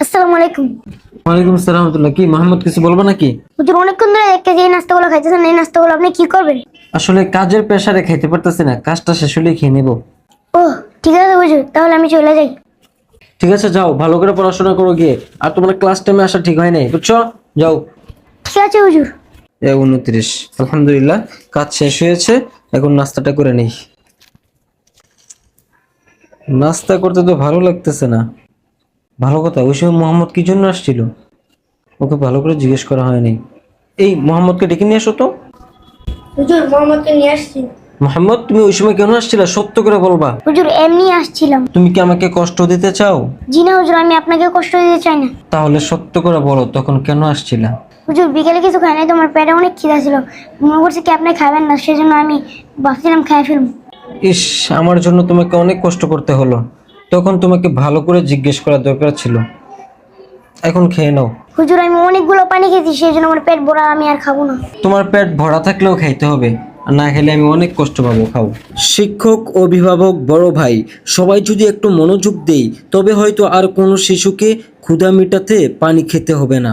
আসসালামু আলাইকুম। ওয়ালাইকুম আসসালাম রাহমাতুল্লাহ। কি মোহাম্মদ কিছু বলবো নাকি? হুজুর অনেকক্ষণ ধরে দেখতেছি এই নাস্তাগুলো খাইতেছেন, এই নাস্তাগুলো আপনি কি করবেন? আসলে কাজের প্রেসারে খাইতে পারতেছি না, কাজটা শেষ হলেই খেয়ে নেবো। ও ঠিক আছে হুজুর, তাহলে আমি চলে যাই। ঠিক আছে যাও, ভালো করে পড়াশোনা করো গিয়ে। আর তোমার ক্লাস টাইমে আসা ঠিক হয় নাই, বুঝছো? যাও। ঠিক আছে হুজুর। 29। আলহামদুলিল্লাহ, কাজ শেষ হয়েছে। এখন নাস্তাটা করে নেই। নাস্তা করতে তো ভালো লাগতেছে না। ভালো কথা, ওই সময় মোহাম্মদ কি জন্য আসছিল? ওকে ভালো করে জিজ্ঞেস করা হয়নি। এই মোহাম্মদকে ডেকে নিয়ে আসো তো। হুজুর মোহাম্মদকে নিয়ে আসছি। মোহাম্মদ, তুমি ওই সময় কেন আসছিলা? সত্য করে বলবা। হুজুর এমনি আসছিলাম। তুমি কি আমাকে কষ্ট দিতে চাও? জি না হুজুর, আমি আপনাকে কষ্ট দিতে চাই না। তাহলে সত্য করে বলো, তখন কেন আসছিলা? হুজুর বিকেলে কিছু খাই নাই, তোমার পেটে অনেক খিদা ছিল, মনে করছি কি আপনি খাবেন না, সেজন্য আমি ভাবছিলাম খাই ফেলবো। ইস, আমার জন্য তোমাকে অনেক কষ্ট করতে হলো। তখন তোমাকে ভালো করে জিজ্ঞেস করা দরকার ছিল। এখন খেয়ে নাও। হুজুর আমি অনেকগুলো পানি খেয়েছি, সেই জন্য আমার পেট ভরা, আমি আর খাবো না। তোমার পেট ভরা থাকলেও খাইতে হবে, আর না খেলে আমি অনেক কষ্ট পাবো। খাও। শিক্ষক, অভিভাবক, বড় ভাই সবাই যদি একটু মনোযোগ দেই, তবে হয়তো আর কোনো শিশুকে ক্ষুধা মেটাতে পানি খেতে হবে না।